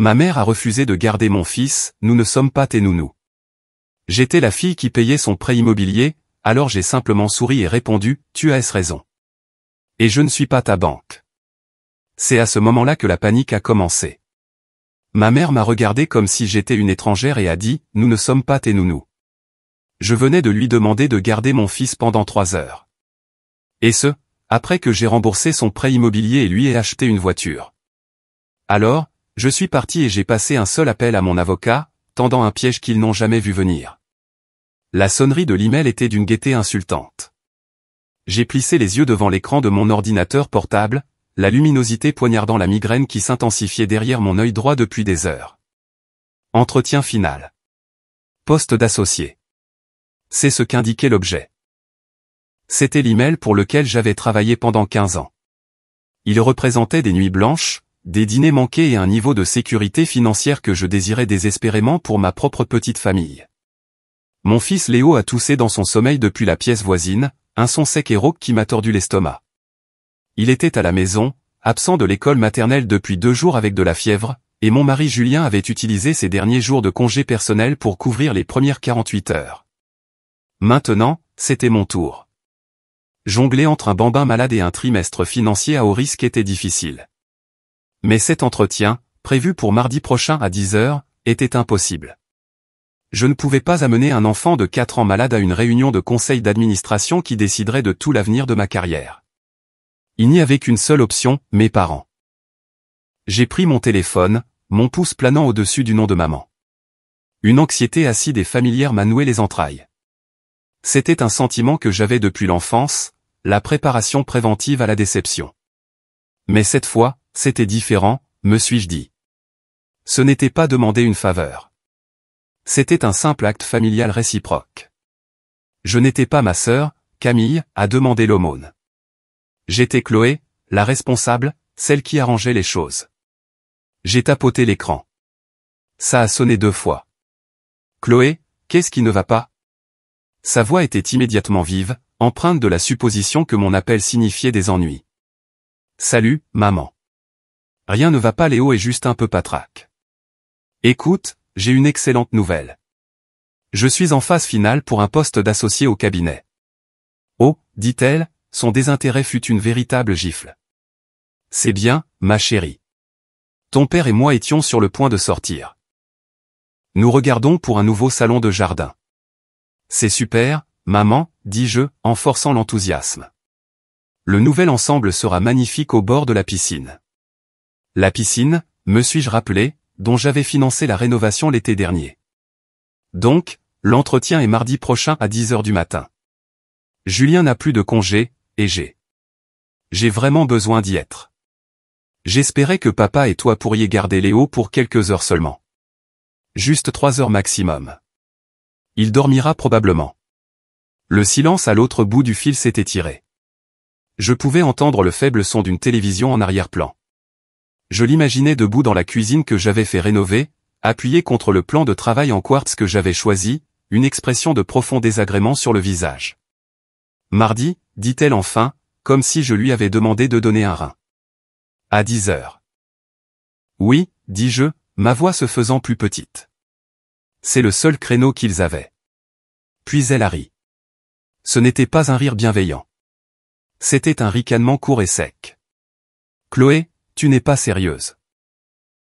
Ma mère a refusé de garder mon fils, nous ne sommes pas tes nounous. J'étais la fille qui payait son prêt immobilier, alors j'ai simplement souri et répondu, tu as raison. Et je ne suis pas ta banque. C'est à ce moment-là que la panique a commencé. Ma mère m'a regardé comme si j'étais une étrangère et a dit, nous ne sommes pas tes nounous. Je venais de lui demander de garder mon fils pendant 3 heures. Et ce, après que j'ai remboursé son prêt immobilier et lui ai acheté une voiture. Alors, je suis parti et j'ai passé un seul appel à mon avocat, tendant un piège qu'ils n'ont jamais vu venir. La sonnerie de l'email était d'une gaieté insultante. J'ai plissé les yeux devant l'écran de mon ordinateur portable, la luminosité poignardant la migraine qui s'intensifiait derrière mon œil droit depuis des heures. Entretien final. Poste d'associé. C'est ce qu'indiquait l'objet. C'était l'email pour lequel j'avais travaillé pendant 15 ans. Il représentait des nuits blanches, des dîners manqués et un niveau de sécurité financière que je désirais désespérément pour ma propre petite famille. Mon fils Léo a toussé dans son sommeil depuis la pièce voisine, un son sec et rauque qui m'a tordu l'estomac. Il était à la maison, absent de l'école maternelle depuis 2 jours avec de la fièvre, et mon mari Julien avait utilisé ses derniers jours de congé personnel pour couvrir les premières 48 heures. Maintenant, c'était mon tour. Jongler entre un bambin malade et un trimestre financier à haut risque était difficile. Mais cet entretien, prévu pour mardi prochain à 10 heures, était impossible. Je ne pouvais pas amener un enfant de 4 ans malade à une réunion de conseil d'administration qui déciderait de tout l'avenir de ma carrière. Il n'y avait qu'une seule option, mes parents. J'ai pris mon téléphone, mon pouce planant au-dessus du nom de maman. Une anxiété acide et familière m'a noué les entrailles. C'était un sentiment que j'avais depuis l'enfance, la préparation préventive à la déception. Mais cette fois, c'était différent, me suis-je dit. Ce n'était pas demander une faveur. C'était un simple acte familial réciproque. Je n'étais pas ma sœur, Camille, à demander l'aumône. J'étais Chloé, la responsable, celle qui arrangeait les choses. J'ai tapoté l'écran. Ça a sonné 2 fois. Chloé, qu'est-ce qui ne va pas? Sa voix était immédiatement vive, empreinte de la supposition que mon appel signifiait des ennuis. Salut, maman. Rien ne va pas, Léo est juste un peu patraque. Écoute, j'ai une excellente nouvelle. Je suis en phase finale pour un poste d'associé au cabinet. Oh, dit-elle, son désintérêt fut une véritable gifle. C'est bien, ma chérie. Ton père et moi étions sur le point de sortir. Nous regardons pour un nouveau salon de jardin. C'est super, maman, dis-je, en forçant l'enthousiasme. Le nouvel ensemble sera magnifique au bord de la piscine. La piscine, me suis-je rappelé, dont j'avais financé la rénovation l'été dernier. Donc, l'entretien est mardi prochain à 10 heures du matin. Julien n'a plus de congé, et j'ai vraiment besoin d'y être. J'espérais que papa et toi pourriez garder Léo pour quelques heures seulement. Juste 3 heures maximum. Il dormira probablement. Le silence à l'autre bout du fil s'est étiré. Je pouvais entendre le faible son d'une télévision en arrière-plan. Je l'imaginais debout dans la cuisine que j'avais fait rénover, appuyé contre le plan de travail en quartz que j'avais choisi, une expression de profond désagrément sur le visage. Mardi, dit-elle enfin, comme si je lui avais demandé de donner un rein. À 10 heures. Oui, dis-je, ma voix se faisant plus petite. C'est le seul créneau qu'ils avaient. Puis elle a ri. Ce n'était pas un rire bienveillant. C'était un ricanement court et sec. Chloé, tu n'es pas sérieuse.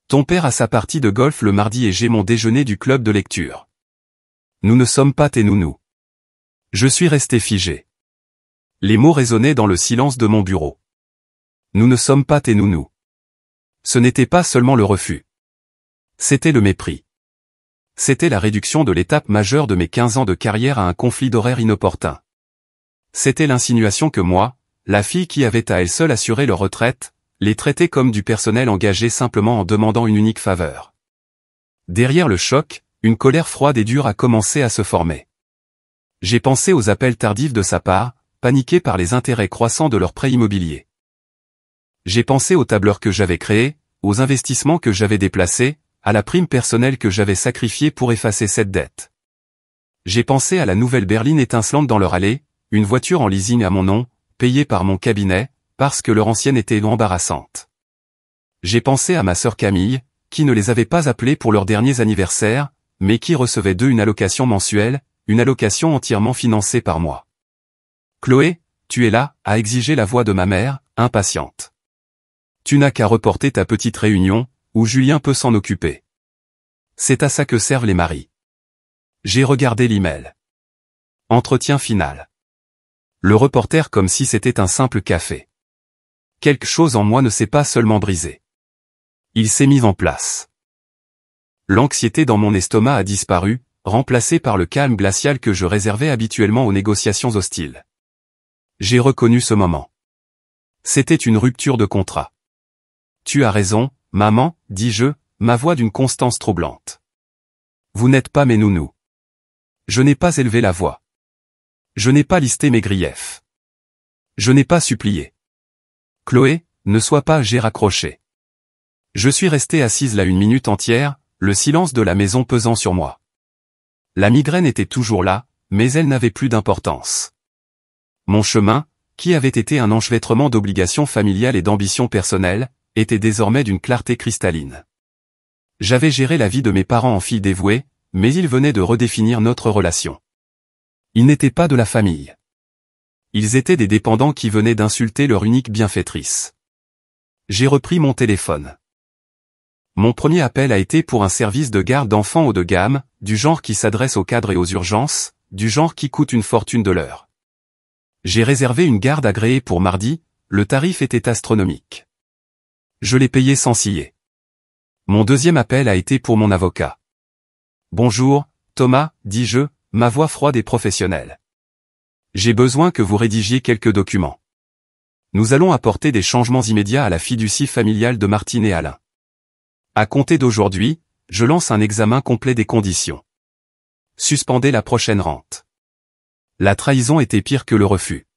Ton père a sa partie de golf le mardi et j'ai mon déjeuner du club de lecture. Nous ne sommes pas tes nounous. Je suis resté figé. Les mots résonnaient dans le silence de mon bureau. Nous ne sommes pas tes nounous. Ce n'était pas seulement le refus. C'était le mépris. C'était la réduction de l'étape majeure de mes 15 ans de carrière à un conflit d'horaires inopportun. C'était l'insinuation que moi, la fille qui avait à elle seule assuré leur retraite, les traitait comme du personnel engagé simplement en demandant une unique faveur. Derrière le choc, une colère froide et dure a commencé à se former. J'ai pensé aux appels tardifs de sa part, paniqués par les intérêts croissants de leur prêt immobilier. J'ai pensé aux tableurs que j'avais créés, aux investissements que j'avais déplacés, à la prime personnelle que j'avais sacrifiée pour effacer cette dette. J'ai pensé à la nouvelle berline étincelante dans leur allée, une voiture en leasing à mon nom, payée par mon cabinet, parce que leur ancienne était embarrassante. J'ai pensé à ma sœur Camille, qui ne les avait pas appelés pour leurs derniers anniversaires, mais qui recevait d'eux une allocation mensuelle, une allocation entièrement financée par moi. Chloé, tu es là, a exigé la voix de ma mère, impatiente. Tu n'as qu'à reporter ta petite réunion, où Julien peut s'en occuper. C'est à ça que servent les maris. J'ai regardé l'email. Entretien final. Le reporter comme si c'était un simple café. Quelque chose en moi ne s'est pas seulement brisé. Il s'est mis en place. L'anxiété dans mon estomac a disparu, remplacée par le calme glacial que je réservais habituellement aux négociations hostiles. J'ai reconnu ce moment. C'était une rupture de contrat. Tu as raison, maman, dis-je, ma voix d'une constance troublante. Vous n'êtes pas mes nounous. Je n'ai pas élevé la voix. Je n'ai pas listé mes griefs. Je n'ai pas supplié. Chloé, ne sois pas, j'ai raccroché. Je suis resté assise là une minute entière, le silence de la maison pesant sur moi. La migraine était toujours là, mais elle n'avait plus d'importance. Mon chemin, qui avait été un enchevêtrement d'obligations familiales et d'ambitions personnelles, était désormais d'une clarté cristalline. J'avais géré la vie de mes parents en fille dévouée, mais ils venaient de redéfinir notre relation. Ils n'étaient pas de la famille. Ils étaient des dépendants qui venaient d'insulter leur unique bienfaitrice. J'ai repris mon téléphone. Mon premier appel a été pour un service de garde d'enfants haut de gamme, du genre qui s'adresse aux cadres et aux urgences, du genre qui coûte une fortune de l'heure. J'ai réservé une garde agréée pour mardi, le tarif était astronomique. Je l'ai payé sans ciller. Mon deuxième appel a été pour mon avocat. Bonjour, Thomas, dis-je, ma voix froide et professionnelle. J'ai besoin que vous rédigiez quelques documents. Nous allons apporter des changements immédiats à la fiducie familiale de Martine et Alain. À compter d'aujourd'hui, je lance un examen complet des conditions. Suspendez la prochaine rente. La trahison était pire que le refus.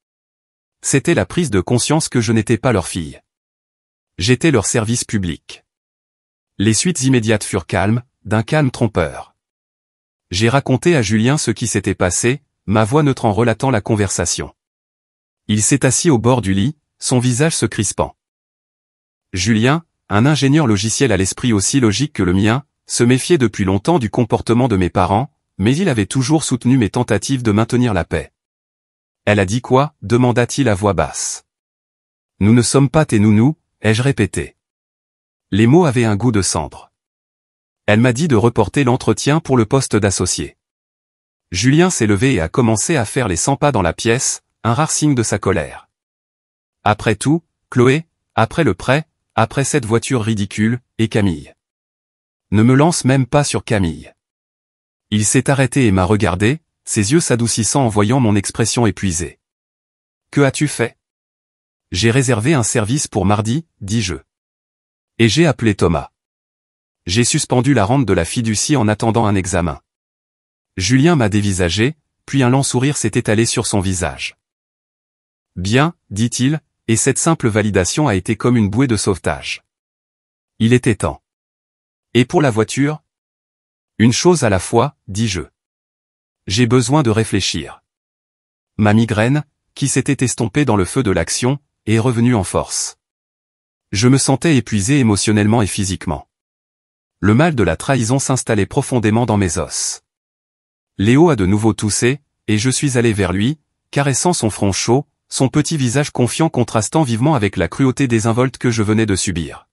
C'était la prise de conscience que je n'étais pas leur fille. J'étais leur service public. Les suites immédiates furent calmes, d'un calme trompeur. J'ai raconté à Julien ce qui s'était passé, ma voix neutre en relatant la conversation. Il s'est assis au bord du lit, son visage se crispant. Julien, un ingénieur logiciel à l'esprit aussi logique que le mien, se méfiait depuis longtemps du comportement de mes parents, mais il avait toujours soutenu mes tentatives de maintenir la paix. Elle a dit quoi? Demanda-t-il à voix basse. Nous ne sommes pas tes nounous, ai-je répété. Les mots avaient un goût de cendre. Elle m'a dit de reporter l'entretien pour le poste d'associé. Julien s'est levé et a commencé à faire les 100 pas dans la pièce, un rare signe de sa colère. Après tout, Chloé, après le prêt, après cette voiture ridicule, et Camille. Ne me lance même pas sur Camille. Il s'est arrêté et m'a regardé, ses yeux s'adoucissant en voyant mon expression épuisée. Que as-tu fait? J'ai réservé un service pour mardi, dis-je. Et j'ai appelé Thomas. J'ai suspendu la rente de la fiducie en attendant un examen. Julien m'a dévisagé, puis un lent sourire s'est étalé sur son visage. Bien, dit-il, et cette simple validation a été comme une bouée de sauvetage. Il était temps. Et pour la voiture? Une chose à la fois, dis-je. J'ai besoin de réfléchir. Ma migraine, qui s'était estompée dans le feu de l'action, est revenue en force. Je me sentais épuisé émotionnellement et physiquement. Le mal de la trahison s'installait profondément dans mes os. Léo a de nouveau toussé, et je suis allé vers lui, caressant son front chaud, son petit visage confiant contrastant vivement avec la cruauté désinvolte que je venais de subir.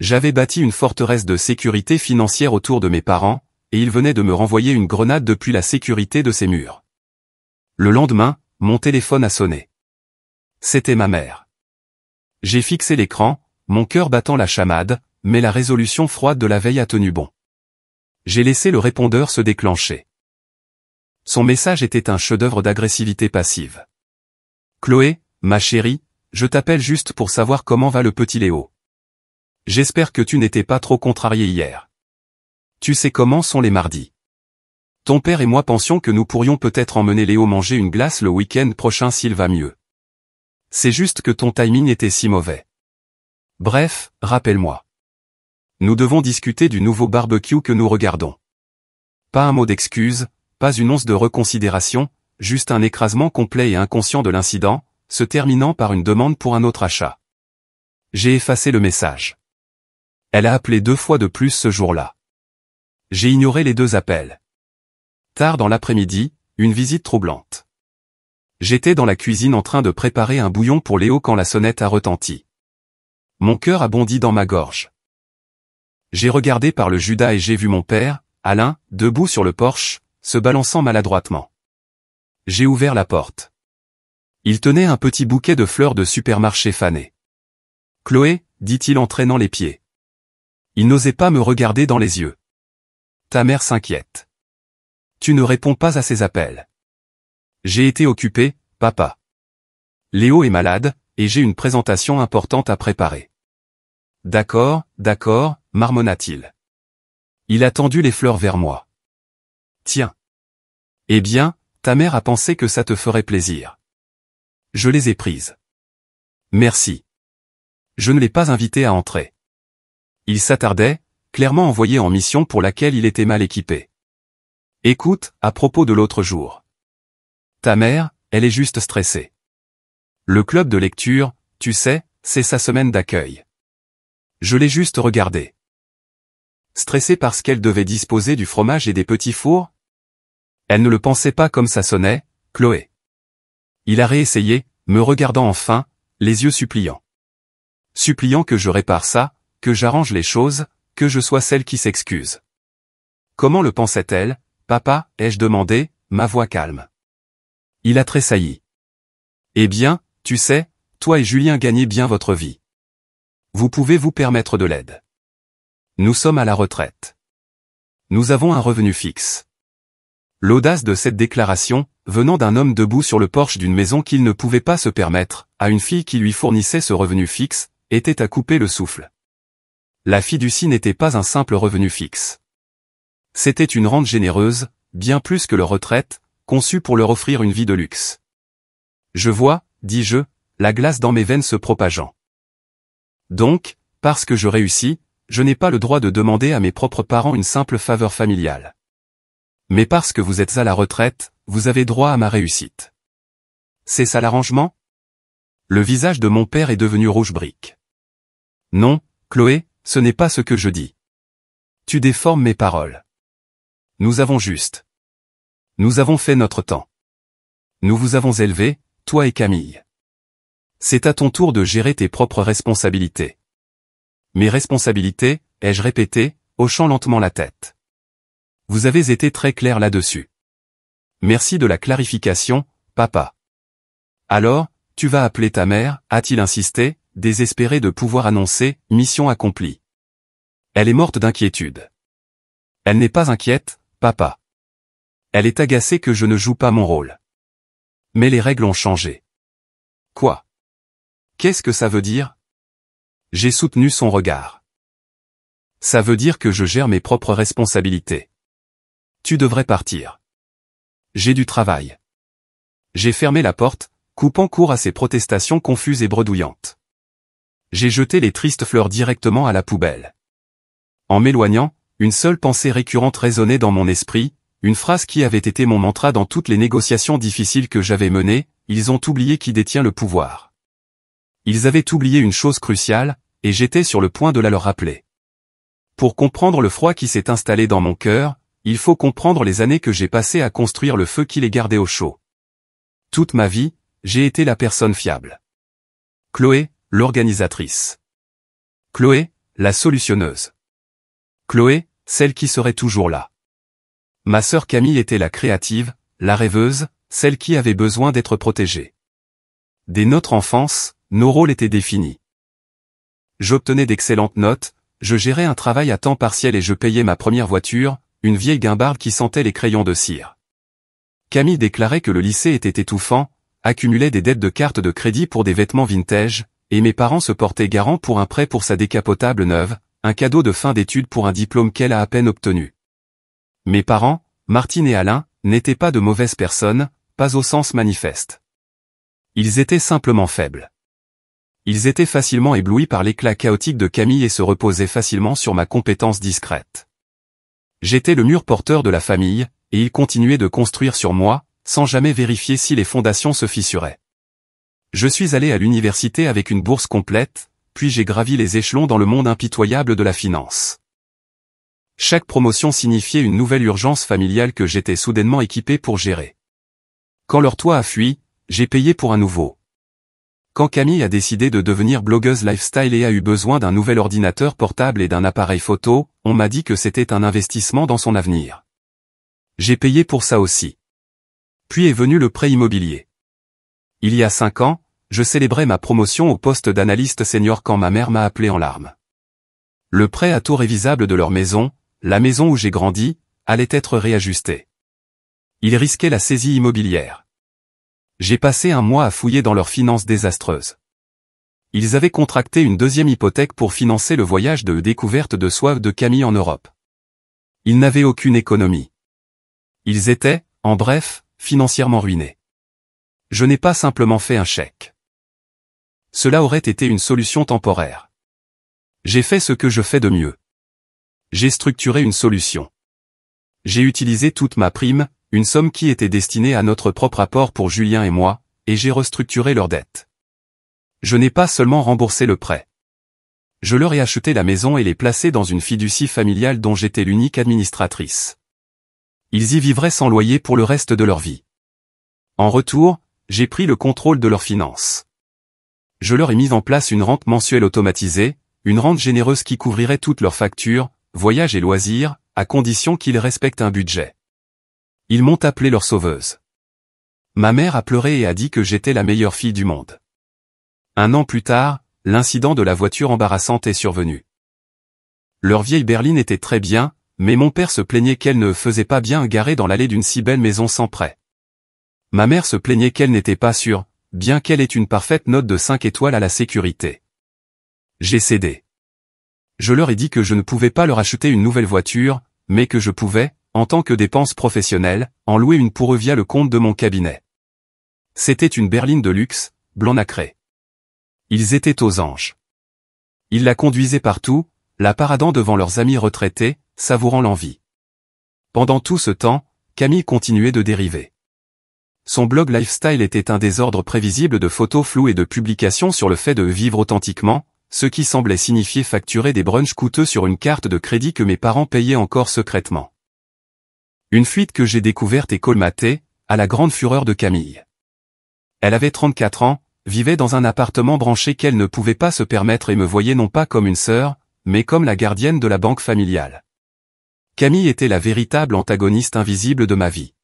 J'avais bâti une forteresse de sécurité financière autour de mes parents, et ils venaient de me renvoyer une grenade depuis la sécurité de ces murs. Le lendemain, mon téléphone a sonné. C'était ma mère. J'ai fixé l'écran, mon cœur battant la chamade, mais la résolution froide de la veille a tenu bon. J'ai laissé le répondeur se déclencher. Son message était un chef-d'œuvre d'agressivité passive. Chloé, ma chérie, je t'appelle juste pour savoir comment va le petit Léo. J'espère que tu n'étais pas trop contrarié hier. Tu sais comment sont les mardis. Ton père et moi pensions que nous pourrions peut-être emmener Léo manger une glace le week-end prochain s'il va mieux. C'est juste que ton timing était si mauvais. Bref, rappelle-moi. Nous devons discuter du nouveau barbecue que nous regardons. Pas un mot d'excuse, pas une once de reconsidération, juste un écrasement complet et inconscient de l'incident, se terminant par une demande pour un autre achat. J'ai effacé le message. Elle a appelé 2 fois de plus ce jour-là. J'ai ignoré les 2 appels. Tard dans l'après-midi, une visite troublante. J'étais dans la cuisine en train de préparer un bouillon pour Léo quand la sonnette a retenti. Mon cœur a bondi dans ma gorge. J'ai regardé par le Judas et j'ai vu mon père, Alain, debout sur le porche, se balançant maladroitement. J'ai ouvert la porte. Il tenait un petit bouquet de fleurs de supermarché fanées. « Chloé » dit-il en traînant les pieds. Il n'osait pas me regarder dans les yeux. « Ta mère s'inquiète. Tu ne réponds pas à ses appels. » J'ai été occupé, papa. Léo est malade, et j'ai une présentation importante à préparer. D'accord, marmonna-t-il. Il a tendu les fleurs vers moi. Tiens. Eh bien, ta mère a pensé que ça te ferait plaisir. Je les ai prises. Merci. Je ne l'ai pas invité à entrer. Il s'attardait, clairement envoyé en mission pour laquelle il était mal équipé. Écoute, à propos de l'autre jour. Ta mère, elle est juste stressée. Le club de lecture, tu sais, c'est sa semaine d'accueil. Je l'ai juste regardée. Stressée parce qu'elle devait disposer du fromage et des petits fours? Elle ne le pensait pas comme ça sonnait, Chloé. Il a réessayé, me regardant enfin, les yeux suppliants. Suppliant que je répare ça, que j'arrange les choses, que je sois celle qui s'excuse. Comment le pensait-elle, papa, ai-je demandé, ma voix calme. Il a tressailli. Eh bien, tu sais, toi et Julien gagnez bien votre vie. Vous pouvez vous permettre de l'aide. Nous sommes à la retraite. Nous avons un revenu fixe. L'audace de cette déclaration, venant d'un homme debout sur le porche d'une maison qu'il ne pouvait pas se permettre, à une fille qui lui fournissait ce revenu fixe, était à couper le souffle. La fiducie n'était pas un simple revenu fixe. C'était une rente généreuse, bien plus que leur retraite, conçue pour leur offrir une vie de luxe. Je vois, dis-je, la glace dans mes veines se propageant. Donc, parce que je réussis, je n'ai pas le droit de demander à mes propres parents une simple faveur familiale. Mais parce que vous êtes à la retraite, vous avez droit à ma réussite. C'est ça l'arrangement? Le visage de mon père est devenu rouge brique. Non, Chloé, ce n'est pas ce que je dis. Tu déformes mes paroles. Nous avons fait notre temps. Nous vous avons élevé, toi et Camille. C'est à ton tour de gérer tes propres responsabilités. Mes responsabilités, ai-je répété, hochant lentement la tête. Vous avez été très clair là-dessus. Merci de la clarification, papa. Alors, tu vas appeler ta mère, a-t-il insisté, désespéré de pouvoir annoncer, mission accomplie. Elle est morte d'inquiétude. Elle n'est pas inquiète, papa. Elle est agacée que je ne joue pas mon rôle. Mais les règles ont changé. Quoi? Qu'est-ce que ça veut dire? J'ai soutenu son regard. Ça veut dire que je gère mes propres responsabilités. Tu devrais partir. J'ai du travail. J'ai fermé la porte, coupant court à ses protestations confuses et bredouillantes. J'ai jeté les tristes fleurs directement à la poubelle. En m'éloignant, une seule pensée récurrente résonnait dans mon esprit, une phrase qui avait été mon mantra dans toutes les négociations difficiles que j'avais menées, ils ont oublié qui détient le pouvoir. Ils avaient oublié une chose cruciale, et j'étais sur le point de la leur rappeler. Pour comprendre le froid qui s'est installé dans mon cœur, il faut comprendre les années que j'ai passées à construire le feu qui les gardait au chaud. Toute ma vie, j'ai été la personne fiable. Chloé, l'organisatrice. Chloé, la solutionneuse. Chloé, celle qui serait toujours là. Ma sœur Camille était la créative, la rêveuse, celle qui avait besoin d'être protégée. Dès notre enfance, nos rôles étaient définis. J'obtenais d'excellentes notes, je gérais un travail à temps partiel et je payais ma première voiture, une vieille guimbarde qui sentait les crayons de cire. Camille déclarait que le lycée était étouffant, accumulait des dettes de cartes de crédit pour des vêtements vintage, et mes parents se portaient garant pour un prêt pour sa décapotable neuve, un cadeau de fin d'études pour un diplôme qu'elle a à peine obtenu. Mes parents, Martine et Alain, n'étaient pas de mauvaises personnes, pas au sens manifeste. Ils étaient simplement faibles. Ils étaient facilement éblouis par l'éclat chaotique de Camille et se reposaient facilement sur ma compétence discrète. J'étais le mur porteur de la famille, et ils continuaient de construire sur moi, sans jamais vérifier si les fondations se fissuraient. Je suis allé à l'université avec une bourse complète, puis j'ai gravi les échelons dans le monde impitoyable de la finance. Chaque promotion signifiait une nouvelle urgence familiale que j'étais soudainement équipé pour gérer. Quand leur toit a fui, j'ai payé pour un nouveau. Quand Camille a décidé de devenir blogueuse lifestyle et a eu besoin d'un nouvel ordinateur portable et d'un appareil photo, on m'a dit que c'était un investissement dans son avenir. J'ai payé pour ça aussi. Puis est venu le prêt immobilier. Il y a 5 ans, je célébrais ma promotion au poste d'analyste senior quand ma mère m'a appelé en larmes. Le prêt à taux révisable de leur maison, la maison où j'ai grandi, allait être réajusté. Il risquait la saisie immobilière. J'ai passé un mois à fouiller dans leurs finances désastreuses. Ils avaient contracté une deuxième hypothèque pour financer le voyage de découverte de soi de Camille en Europe. Ils n'avaient aucune économie. Ils étaient, en bref, financièrement ruinés. Je n'ai pas simplement fait un chèque. Cela aurait été une solution temporaire. J'ai fait ce que je fais de mieux. J'ai structuré une solution. J'ai utilisé toute ma prime, une somme qui était destinée à notre propre apport pour Julien et moi, et j'ai restructuré leurs dettes. Je n'ai pas seulement remboursé le prêt. Je leur ai acheté la maison et les placé dans une fiducie familiale dont j'étais l'unique administratrice. Ils y vivraient sans loyer pour le reste de leur vie. En retour, j'ai pris le contrôle de leurs finances. Je leur ai mis en place une rente mensuelle automatisée, une rente généreuse qui couvrirait toutes leurs factures, voyages et loisirs, à condition qu'ils respectent un budget. Ils m'ont appelé leur sauveuse. Ma mère a pleuré et a dit que j'étais la meilleure fille du monde. 1 an plus tard, l'incident de la voiture embarrassante est survenu. Leur vieille berline était très bien, mais mon père se plaignait qu'elle ne faisait pas bien garée dans l'allée d'une si belle maison sans prêt. Ma mère se plaignait qu'elle n'était pas sûre, bien qu'elle ait une parfaite note de 5 étoiles à la sécurité. J'ai cédé. Je leur ai dit que je ne pouvais pas leur acheter une nouvelle voiture, mais que je pouvais, en tant que dépense professionnelle, en louer une pour eux via le compte de mon cabinet. C'était une berline de luxe, blanc nacré. Ils étaient aux anges. Ils la conduisaient partout, la paradant devant leurs amis retraités, savourant l'envie. Pendant tout ce temps, Camille continuait de dériver. Son blog lifestyle était un désordre prévisible de photos floues et de publications sur le fait de vivre authentiquement, ce qui semblait signifier facturer des brunchs coûteux sur une carte de crédit que mes parents payaient encore secrètement. Une fuite que j'ai découverte et colmatée, à la grande fureur de Camille. Elle avait 34 ans, vivait dans un appartement branché qu'elle ne pouvait pas se permettre et me voyait non pas comme une sœur, mais comme la gardienne de la banque familiale. Camille était la véritable antagoniste invisible de ma vie.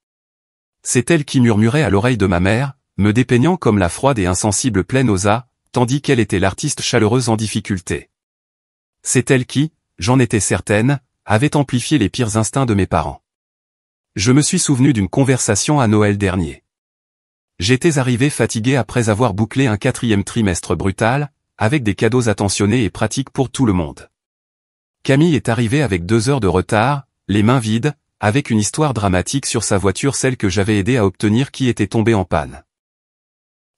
C'est elle qui murmurait à l'oreille de ma mère, me dépeignant comme la froide et insensible pleine aux as, tandis qu'elle était l'artiste chaleureuse en difficulté. C'est elle qui, j'en étais certaine, avait amplifié les pires instincts de mes parents. Je me suis souvenu d'une conversation à Noël dernier. J'étais arrivé fatigué après avoir bouclé un 4e trimestre brutal, avec des cadeaux attentionnés et pratiques pour tout le monde. Camille est arrivée avec 2 heures de retard, les mains vides, avec une histoire dramatique sur sa voiture, celle que j'avais aidé à obtenir qui était tombée en panne.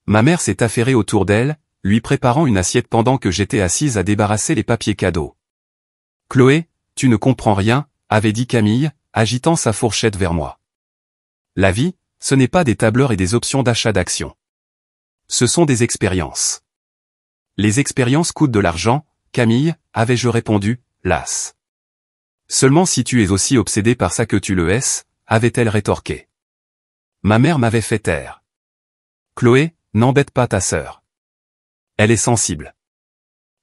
Ma mère s'est affairée autour d'elle, lui préparant une assiette pendant que j'étais assise à débarrasser les papiers cadeaux. « Chloé, tu ne comprends rien », avait dit Camille, agitant sa fourchette vers moi. La vie, ce n'est pas des tableurs et des options d'achat d'actions. Ce sont des expériences. Les expériences coûtent de l'argent, Camille, avais-je répondu, lasse. Seulement si tu es aussi obsédé par ça que tu le es, avait-elle rétorqué. Ma mère m'avait fait taire. Chloé, n'embête pas ta sœur. Elle est sensible.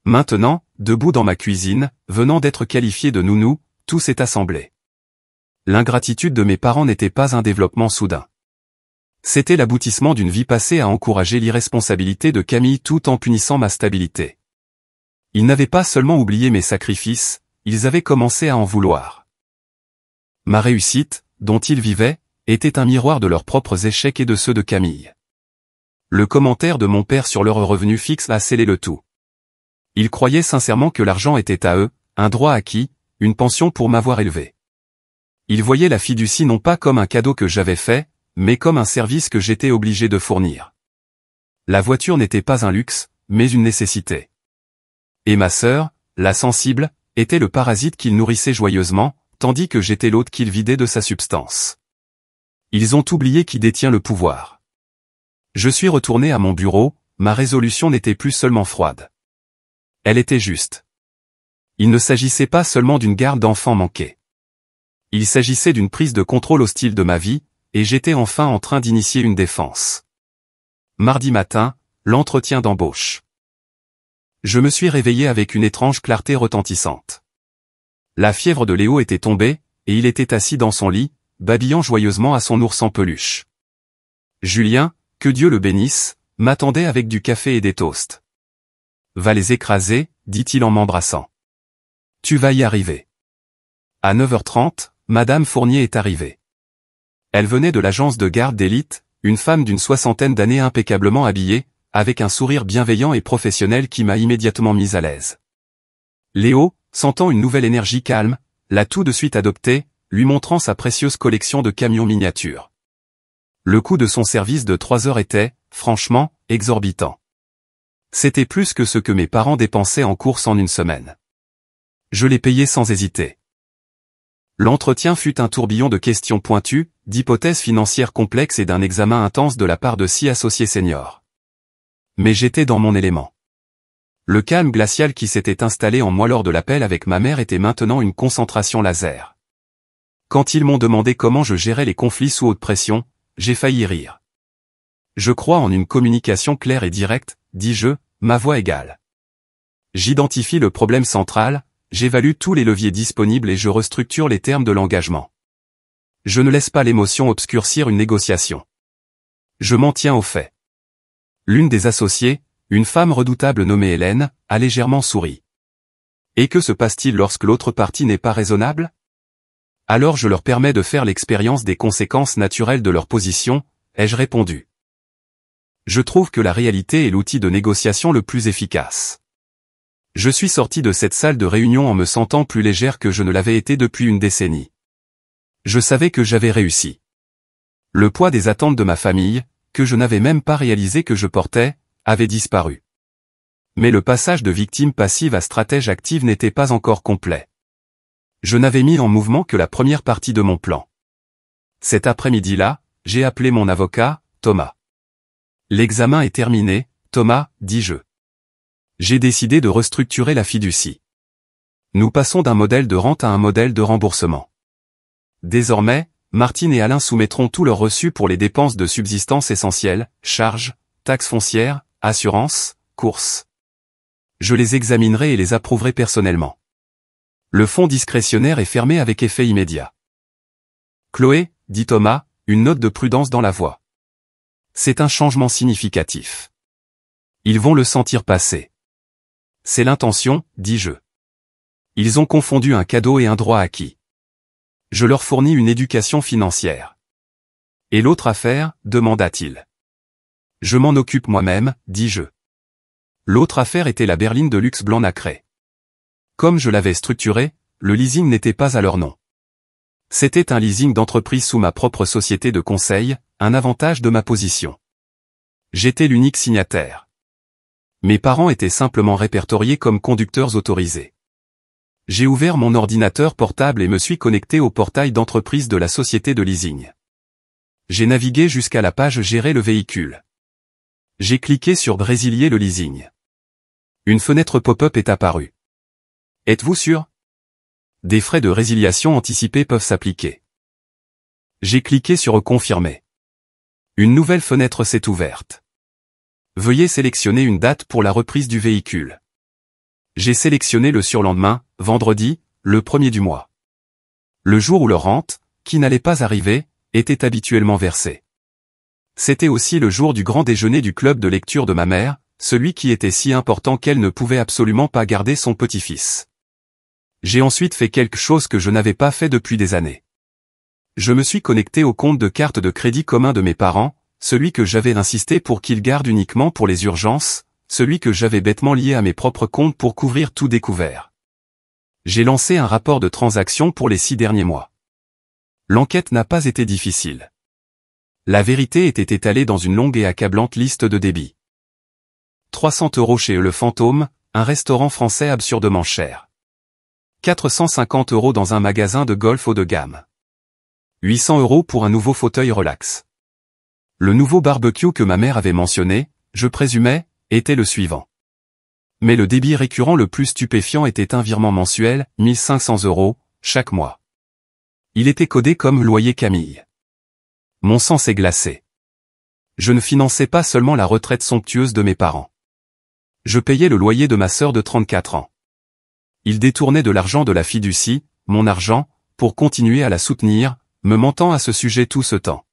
Maintenant, debout dans ma cuisine, venant d'être qualifié de nounou, tout s'est assemblé. L'ingratitude de mes parents n'était pas un développement soudain. C'était l'aboutissement d'une vie passée à encourager l'irresponsabilité de Camille tout en punissant ma stabilité. Ils n'avaient pas seulement oublié mes sacrifices, ils avaient commencé à en vouloir. Ma réussite, dont ils vivaient, était un miroir de leurs propres échecs et de ceux de Camille. Le commentaire de mon père sur leur revenu fixe a scellé le tout. Ils croyaient sincèrement que l'argent était à eux, un droit acquis, une pension pour m'avoir élevé. Ils voyaient la fiducie non pas comme un cadeau que j'avais fait, mais comme un service que j'étais obligé de fournir. La voiture n'était pas un luxe, mais une nécessité. Et ma sœur, la sensible, était le parasite qu'ils nourrissaient joyeusement, tandis que j'étais l'hôte qu'ils vidaient de sa substance. Ils ont oublié qui détient le pouvoir. Je suis retourné à mon bureau, ma résolution n'était plus seulement froide. Elle était juste. Il ne s'agissait pas seulement d'une garde d'enfants manquée. Il s'agissait d'une prise de contrôle hostile de ma vie, et j'étais enfin en train d'initier une défense. Mardi matin, l'entretien d'embauche. Je me suis réveillé avec une étrange clarté retentissante. La fièvre de Léo était tombée, et il était assis dans son lit, babillant joyeusement à son ours en peluche. Julien, que Dieu le bénisse, m'attendait avec du café et des toasts. « Va les écraser, dit-il en m'embrassant. Tu vas y arriver. » À 9h30, Madame Fournier est arrivée. Elle venait de l'agence de garde d'élite, une femme d'une soixantaine d'années impeccablement habillée, avec un sourire bienveillant et professionnel qui m'a immédiatement mis à l'aise. Léo, sentant une nouvelle énergie calme, l'a tout de suite adoptée, lui montrant sa précieuse collection de camions miniatures. Le coût de son service de 3 heures était, franchement, exorbitant. C'était plus que ce que mes parents dépensaient en courses en une semaine. Je l'ai payé sans hésiter. L'entretien fut un tourbillon de questions pointues, d'hypothèses financières complexes et d'un examen intense de la part de 6 associés seniors. Mais j'étais dans mon élément. Le calme glacial qui s'était installé en moi lors de l'appel avec ma mère était maintenant une concentration laser. Quand ils m'ont demandé comment je gérais les conflits sous haute pression, j'ai failli rire. Je crois en une communication claire et directe, dis-je, ma voix égale. J'identifie le problème central, j'évalue tous les leviers disponibles et je restructure les termes de l'engagement. Je ne laisse pas l'émotion obscurcir une négociation. Je m'en tiens aux faits. L'une des associées, une femme redoutable nommée Hélène, a légèrement souri. Et que se passe-t-il lorsque l'autre partie n'est pas raisonnable? Alors je leur permets de faire l'expérience des conséquences naturelles de leur position, ai-je répondu. Je trouve que la réalité est l'outil de négociation le plus efficace. Je suis sorti de cette salle de réunion en me sentant plus légère que je ne l'avais été depuis une décennie. Je savais que j'avais réussi. Le poids des attentes de ma famille, que je n'avais même pas réalisé que je portais, avait disparu. Mais le passage de victime passive à stratège active n'était pas encore complet. Je n'avais mis en mouvement que la première partie de mon plan. Cet après-midi-là, j'ai appelé mon avocat, Thomas. L'examen est terminé, Thomas, dis-je. J'ai décidé de restructurer la fiducie. Nous passons d'un modèle de rente à un modèle de remboursement. Désormais, Martine et Alain soumettront tous leurs reçus pour les dépenses de subsistance essentielles, charges, taxes foncières, assurances, courses. Je les examinerai et les approuverai personnellement. Le fonds discrétionnaire est fermé avec effet immédiat. Chloé, dit Thomas, une note de prudence dans la voix. C'est un changement significatif. Ils vont le sentir passer. C'est l'intention, dis-je. Ils ont confondu un cadeau et un droit acquis. Je leur fournis une éducation financière. Et l'autre affaire, demanda-t-il. Je m'en occupe moi-même, dis-je. L'autre affaire était la berline de luxe blanc nacré. Comme je l'avais structuré, le leasing n'était pas à leur nom. C'était un leasing d'entreprise sous ma propre société de conseil, un avantage de ma position. J'étais l'unique signataire. Mes parents étaient simplement répertoriés comme conducteurs autorisés. J'ai ouvert mon ordinateur portable et me suis connecté au portail d'entreprise de la société de leasing. J'ai navigué jusqu'à la page Gérer le véhicule. J'ai cliqué sur Résilier le leasing. Une fenêtre pop-up est apparue. Êtes-vous sûr? Des frais de résiliation anticipés peuvent s'appliquer. J'ai cliqué sur Confirmer. Une nouvelle fenêtre s'est ouverte. Veuillez sélectionner une date pour la reprise du véhicule. J'ai sélectionné le surlendemain, vendredi, le 1er du mois. Le jour où leur rente, qui n'allait pas arriver, était habituellement versée. C'était aussi le jour du grand déjeuner du club de lecture de ma mère, celui qui était si important qu'elle ne pouvait absolument pas garder son petit-fils. J'ai ensuite fait quelque chose que je n'avais pas fait depuis des années. Je me suis connecté au compte de carte de crédit commun de mes parents, celui que j'avais insisté pour qu'ils gardent uniquement pour les urgences, celui que j'avais bêtement lié à mes propres comptes pour couvrir tout découvert. J'ai lancé un rapport de transaction pour les 6 derniers mois. L'enquête n'a pas été difficile. La vérité était étalée dans une longue et accablante liste de débits. 300 € chez Le Fantôme, un restaurant français absurdement cher. 450 € dans un magasin de golf haut de gamme. 800 € pour un nouveau fauteuil relax. Le nouveau barbecue que ma mère avait mentionné, je présumais, était le suivant. Mais le débit récurrent le plus stupéfiant était un virement mensuel, 1500 €, chaque mois. Il était codé comme loyer Camille. Mon sang s'est glacé. Je ne finançais pas seulement la retraite somptueuse de mes parents. Je payais le loyer de ma sœur de 34 ans. Il détournait de l'argent de la fiducie, mon argent, pour continuer à la soutenir, me mentant à ce sujet tout ce temps.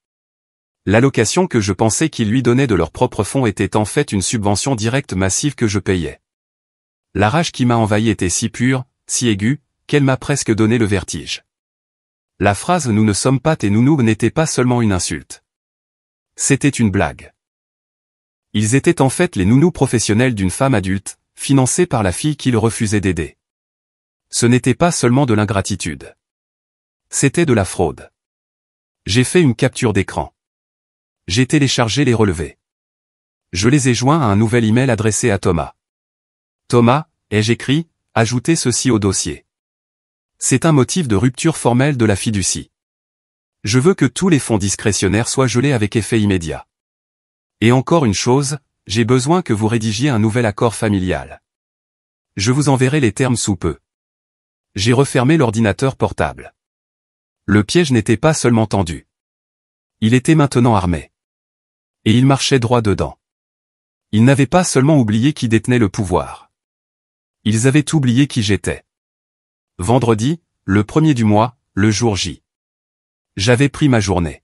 L'allocation que je pensais qu'ils lui donnaient de leurs propres fonds était en fait une subvention directe massive que je payais. La rage qui m'a envahi était si pure, si aiguë, qu'elle m'a presque donné le vertige. La phrase « nous ne sommes pas tes nounous » n'était pas seulement une insulte. C'était une blague. Ils étaient en fait les nounous professionnels d'une femme adulte, financés par la fille qu'ils refusaient d'aider. Ce n'était pas seulement de l'ingratitude. C'était de la fraude. J'ai fait une capture d'écran. J'ai téléchargé les relevés. Je les ai joints à un nouvel email adressé à Thomas. Thomas, ai-je écrit, ajoutez ceci au dossier. C'est un motif de rupture formelle de la fiducie. Je veux que tous les fonds discrétionnaires soient gelés avec effet immédiat. Et encore une chose, j'ai besoin que vous rédigiez un nouvel accord familial. Je vous enverrai les termes sous peu. J'ai refermé l'ordinateur portable. Le piège n'était pas seulement tendu. Il était maintenant armé. Et il marchait droit dedans. Ils n'avaient pas seulement oublié qui détenait le pouvoir. Ils avaient oublié qui j'étais. Vendredi, le 1er du mois, le jour J. J'avais pris ma journée.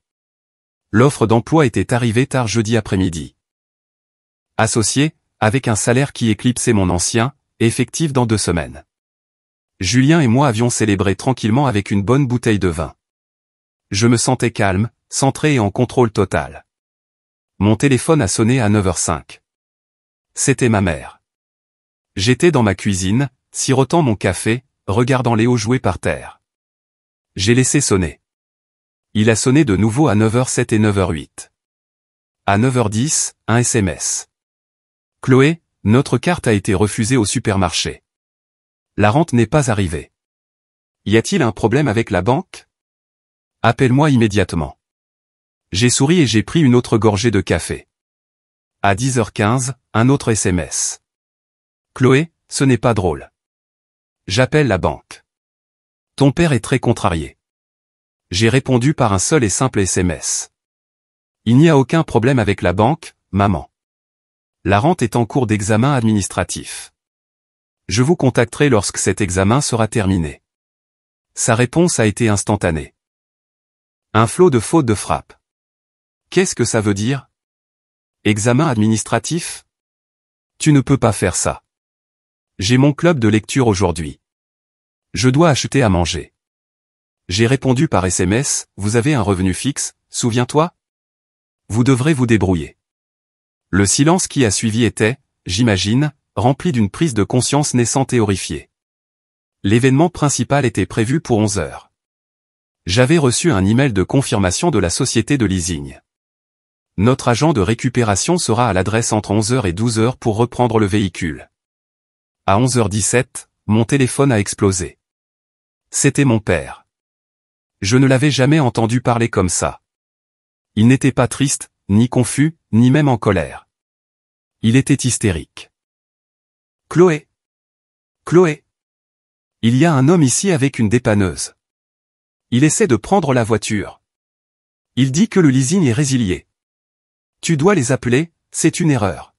L'offre d'emploi était arrivée tard jeudi après-midi. Associé, avec un salaire qui éclipsait mon ancien, effectif dans 2 semaines. Julien et moi avions célébré tranquillement avec une bonne bouteille de vin. Je me sentais calme, centré et en contrôle total. Mon téléphone a sonné à 9h05. C'était ma mère. J'étais dans ma cuisine, sirotant mon café, regardant Léo jouer par terre. J'ai laissé sonner. Il a sonné de nouveau à 9h07 et 9h08. À 9h10, un SMS. Chloé, notre carte a été refusée au supermarché. La rente n'est pas arrivée. Y a-t-il un problème avec la banque? Appelle-moi immédiatement. J'ai souri et j'ai pris une autre gorgée de café. À 10h15, un autre SMS. Chloé, ce n'est pas drôle. J'appelle la banque. Ton père est très contrarié. J'ai répondu par un seul et simple SMS. Il n'y a aucun problème avec la banque, maman. La rente est en cours d'examen administratif. Je vous contacterai lorsque cet examen sera terminé. Sa réponse a été instantanée. Un flot de fautes de frappe. Qu'est-ce que ça veut dire? Examen administratif? Tu ne peux pas faire ça. J'ai mon club de lecture aujourd'hui. Je dois acheter à manger. J'ai répondu par SMS, vous avez un revenu fixe, souviens-toi? Vous devrez vous débrouiller. Le silence qui a suivi était, j'imagine, rempli d'une prise de conscience naissante et horrifiée. L'événement principal était prévu pour 11h. J'avais reçu un email de confirmation de la société de leasing. Notre agent de récupération sera à l'adresse entre 11h et 12h pour reprendre le véhicule. À 11h17, mon téléphone a explosé. C'était mon père. Je ne l'avais jamais entendu parler comme ça. Il n'était pas triste, ni confus, ni même en colère. Il était hystérique. Chloé. Chloé. Il y a un homme ici avec une dépanneuse. Il essaie de prendre la voiture. Il dit que le leasing est résilié. Tu dois les appeler, c'est une erreur.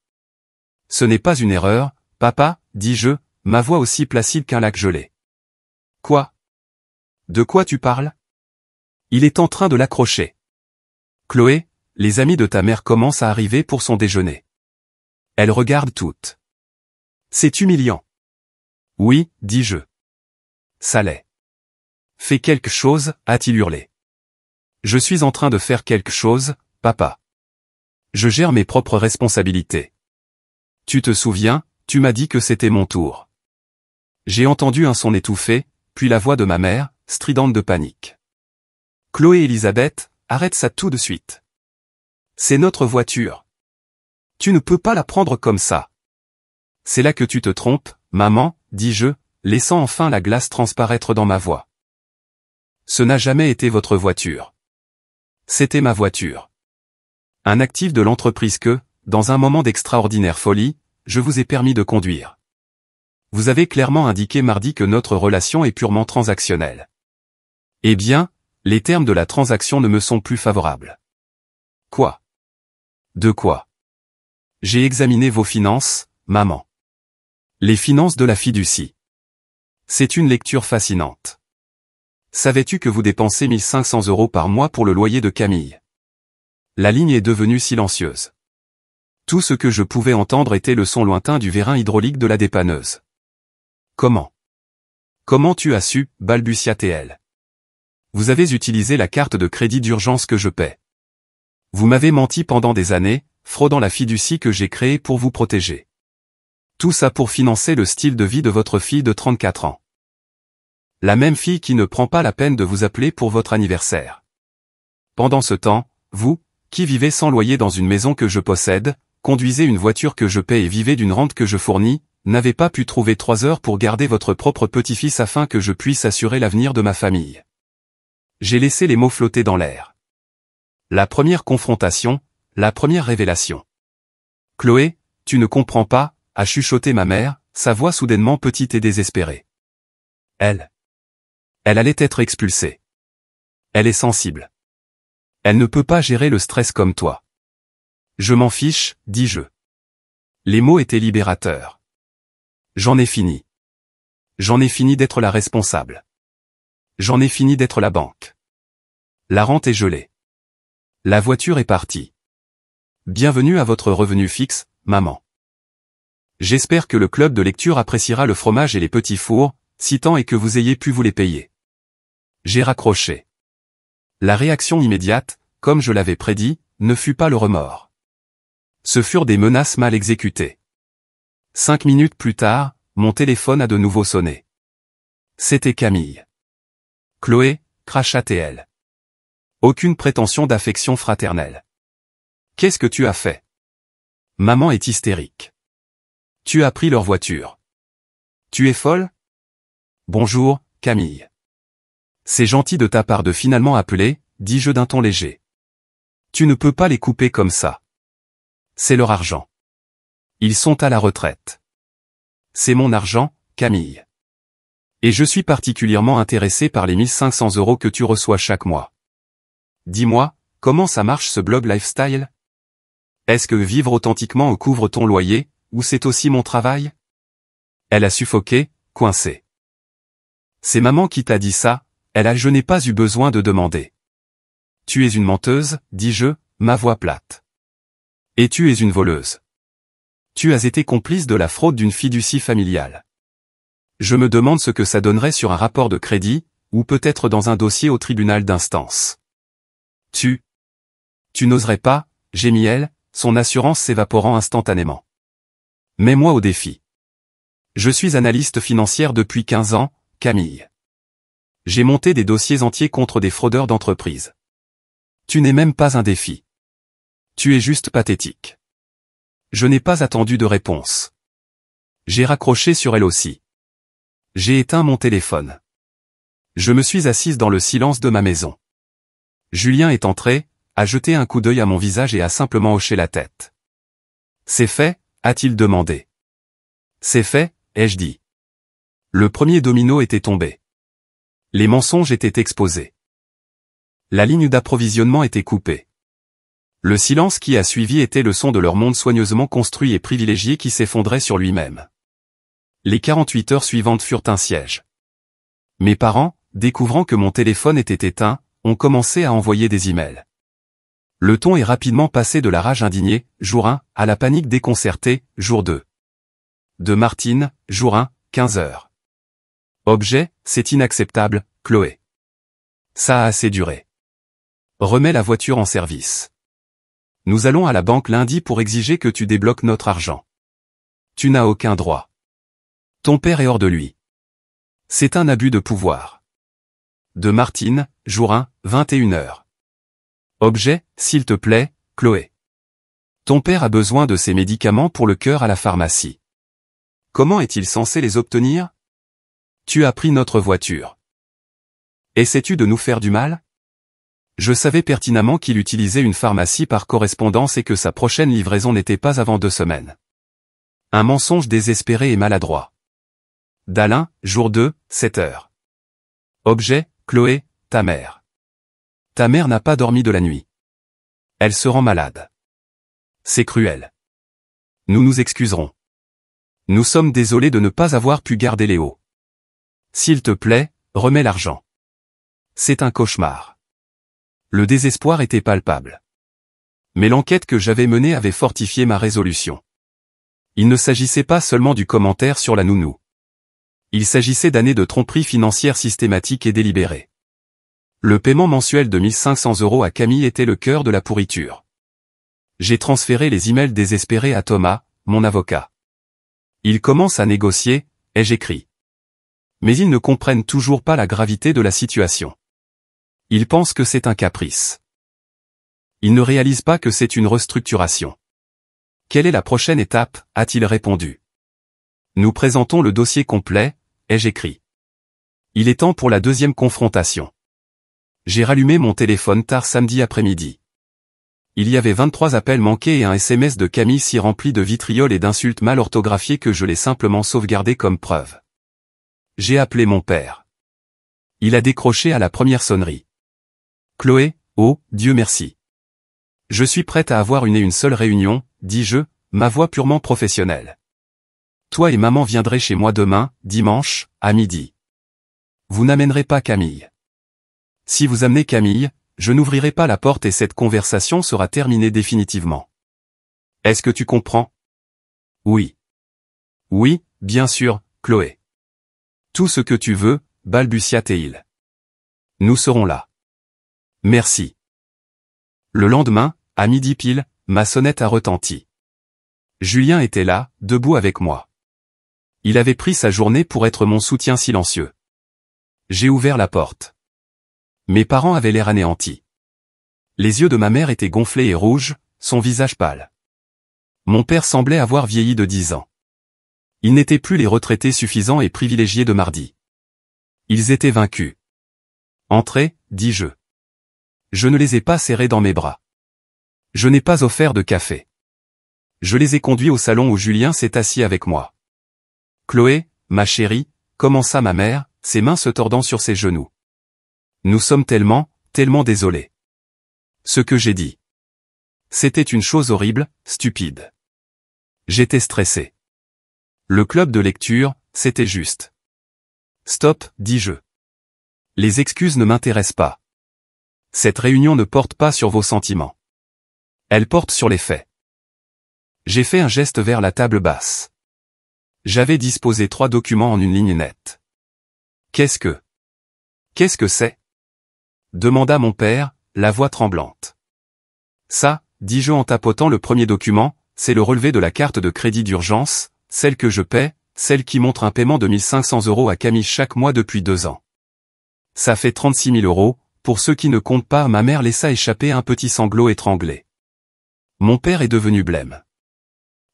Ce n'est pas une erreur, papa, dis-je, ma voix aussi placide qu'un lac gelé. Quoi? De quoi tu parles? Il est en train de l'accrocher. Chloé, les amis de ta mère commencent à arriver pour son déjeuner. Elles regardent toutes. C'est humiliant. Oui, dis-je. Ça l'est. Fais quelque chose, a-t-il hurlé. Je suis en train de faire quelque chose, papa. Je gère mes propres responsabilités. Tu te souviens, tu m'as dit que c'était mon tour. J'ai entendu un son étouffé, puis la voix de ma mère, stridente de panique. Chloé Elisabeth, arrête ça tout de suite. C'est notre voiture. Tu ne peux pas la prendre comme ça. C'est là que tu te trompes, maman, dis-je, laissant enfin la glace transparaître dans ma voix. Ce n'a jamais été votre voiture. C'était ma voiture. Un actif de l'entreprise que, dans un moment d'extraordinaire folie, je vous ai permis de conduire. Vous avez clairement indiqué mardi que notre relation est purement transactionnelle. Eh bien, les termes de la transaction ne me sont plus favorables. Quoi? De quoi? J'ai examiné vos finances, maman. Les finances de la fiducie. C'est une lecture fascinante. Savais-tu que vous dépensez 1500 € par mois pour le loyer de Camille? La ligne est devenue silencieuse. Tout ce que je pouvais entendre était le son lointain du vérin hydraulique de la dépanneuse. Comment? Comment tu as su, balbutia-t-elle. Vous avez utilisé la carte de crédit d'urgence que je paie. Vous m'avez menti pendant des années, fraudant la fiducie que j'ai créée pour vous protéger. Tout ça pour financer le style de vie de votre fille de 34 ans. La même fille qui ne prend pas la peine de vous appeler pour votre anniversaire. Pendant ce temps, vous, qui vivez sans loyer dans une maison que je possède, conduisez une voiture que je paie et vivez d'une rente que je fournis, n'avez pas pu trouver 3 heures pour garder votre propre petit-fils afin que je puisse assurer l'avenir de ma famille. J'ai laissé les mots flotter dans l'air. La première confrontation, la première révélation. Chloé, tu ne comprends pas, a chuchoté ma mère, sa voix soudainement petite et désespérée. Elle allait être expulsée. Elle est sensible. Elle ne peut pas gérer le stress comme toi. Je m'en fiche, dis-je. Les mots étaient libérateurs. J'en ai fini. J'en ai fini d'être la responsable. J'en ai fini d'être la banque. La rente est gelée. La voiture est partie. Bienvenue à votre revenu fixe, maman. J'espère que le club de lecture appréciera le fromage et les petits fours, si tant est que vous ayez pu vous les payer. J'ai raccroché. La réaction immédiate, comme je l'avais prédit, ne fut pas le remords. Ce furent des menaces mal exécutées. 5 minutes plus tard, mon téléphone a de nouveau sonné. C'était Camille. Chloé, cracha-t-elle. Aucune prétention d'affection fraternelle. Qu'est-ce que tu as fait? Maman est hystérique. Tu as pris leur voiture. Tu es folle? Bonjour, Camille. C'est gentil de ta part de finalement appeler, dis-je d'un ton léger. Tu ne peux pas les couper comme ça. C'est leur argent. Ils sont à la retraite. C'est mon argent, Camille. Et je suis particulièrement intéressé par les 1500 € que tu reçois chaque mois. Dis-moi, comment ça marche ce blog lifestyle? Est-ce que vivre authentiquement couvre ton loyer, ou c'est aussi mon travail? Elle a suffoqué, coincée. C'est maman qui t'a dit ça, je n'ai pas eu besoin de demander. Tu es une menteuse, dis-je, ma voix plate. Et tu es une voleuse. Tu as été complice de la fraude d'une fiducie familiale. Je me demande ce que ça donnerait sur un rapport de crédit, ou peut-être dans un dossier au tribunal d'instance. Tu n'oserais pas, gémit elle, son assurance s'évaporant instantanément. Mets-moi au défi. Je suis analyste financière depuis 15 ans, Camille. J'ai monté des dossiers entiers contre des fraudeurs d'entreprise. Tu n'es même pas un défi. Tu es juste pathétique. Je n'ai pas attendu de réponse. J'ai raccroché sur elle aussi. J'ai éteint mon téléphone. Je me suis assise dans le silence de ma maison. Julien est entré, a jeté un coup d'œil à mon visage et a simplement hoché la tête. C'est fait, a-t-il demandé. C'est fait, ai-je dit. Le premier domino était tombé. Les mensonges étaient exposés. La ligne d'approvisionnement était coupée. Le silence qui a suivi était le son de leur monde soigneusement construit et privilégié qui s'effondrait sur lui-même. Les 48 heures suivantes furent un siège. Mes parents, découvrant que mon téléphone était éteint, ont commencé à envoyer des emails. Le ton est rapidement passé de la rage indignée, jour 1, à la panique déconcertée, jour 2. De Martine, jour 1, 15 heures. Objet, c'est inacceptable, Chloé. Ça a assez duré. Remets la voiture en service. Nous allons à la banque lundi pour exiger que tu débloques notre argent. Tu n'as aucun droit. Ton père est hors de lui. C'est un abus de pouvoir. De Martine, jour 1, 21 heures. Objet, s'il te plaît, Chloé. Ton père a besoin de ses médicaments pour le cœur à la pharmacie. Comment est-il censé les obtenir? Tu as pris notre voiture. Essaies-tu de nous faire du mal? Je savais pertinemment qu'il utilisait une pharmacie par correspondance et que sa prochaine livraison n'était pas avant 2 semaines. Un mensonge désespéré et maladroit. d'Alain, jour 2, 7 heures. Objet, Chloé, ta mère. Ta mère n'a pas dormi de la nuit. Elle se rend malade. C'est cruel. Nous nous excuserons. Nous sommes désolés de ne pas avoir pu garder Léo. S'il te plaît, remets l'argent. C'est un cauchemar. Le désespoir était palpable. Mais l'enquête que j'avais menée avait fortifié ma résolution. Il ne s'agissait pas seulement du commentaire sur la nounou. Il s'agissait d'années de tromperie financière systématique et délibérée. Le paiement mensuel de 1500 € à Camille était le cœur de la pourriture. J'ai transféré les emails désespérés à Thomas, mon avocat. Il commence à négocier, ai-je écrit. Mais ils ne comprennent toujours pas la gravité de la situation. Ils pensent que c'est un caprice. Ils ne réalisent pas que c'est une restructuration. Quelle est la prochaine étape, a-t-il répondu. Nous présentons le dossier complet, ai-je écrit. Il est temps pour la deuxième confrontation. J'ai rallumé mon téléphone tard samedi après-midi. Il y avait 23 appels manqués et un SMS de Camille si rempli de vitriol et d'insultes mal orthographiées que je l'ai simplement sauvegardé comme preuve. J'ai appelé mon père. Il a décroché à la première sonnerie. Chloé, oh, Dieu merci. Je suis prête à avoir une seule réunion, dis-je, ma voix purement professionnelle. Toi et maman viendrez chez moi demain, dimanche, à midi. Vous n'amènerez pas Camille. Si vous amenez Camille, je n'ouvrirai pas la porte et cette conversation sera terminée définitivement. Est-ce que tu comprends? Oui. Oui, bien sûr, Chloé. Tout ce que tu veux, balbutia Théil. Nous serons là. Merci. Le lendemain, à midi pile, ma sonnette a retenti. Julien était là, debout avec moi. Il avait pris sa journée pour être mon soutien silencieux. J'ai ouvert la porte. Mes parents avaient l'air anéantis. Les yeux de ma mère étaient gonflés et rouges, son visage pâle. Mon père semblait avoir vieilli de 10 ans. Ils n'étaient plus les retraités suffisants et privilégiés de mardi. Ils étaient vaincus. Entrez, dis-je. Je ne les ai pas serrés dans mes bras. Je n'ai pas offert de café. Je les ai conduits au salon où Julien s'est assis avec moi. Chloé, ma chérie, commença ma mère, ses mains se tordant sur ses genoux. Nous sommes tellement désolés. Ce que j'ai dit. C'était une chose horrible, stupide. J'étais stressé. Le club de lecture, c'était juste. Stop, dis-je. Les excuses ne m'intéressent pas. Cette réunion ne porte pas sur vos sentiments. Elle porte sur les faits. J'ai fait un geste vers la table basse. J'avais disposé 3 documents en une ligne nette. Qu'est-ce que c'est? Demanda mon père, la voix tremblante. Ça, dis-je en tapotant le premier document, c'est le relevé de la carte de crédit d'urgence, celle que je paie, celle qui montre un paiement de 1500 € à Camille chaque mois depuis 2 ans. Ça fait 36 000 €, pour ceux qui ne comptent pas, ma mère laissa échapper un petit sanglot étranglé. Mon père est devenu blême.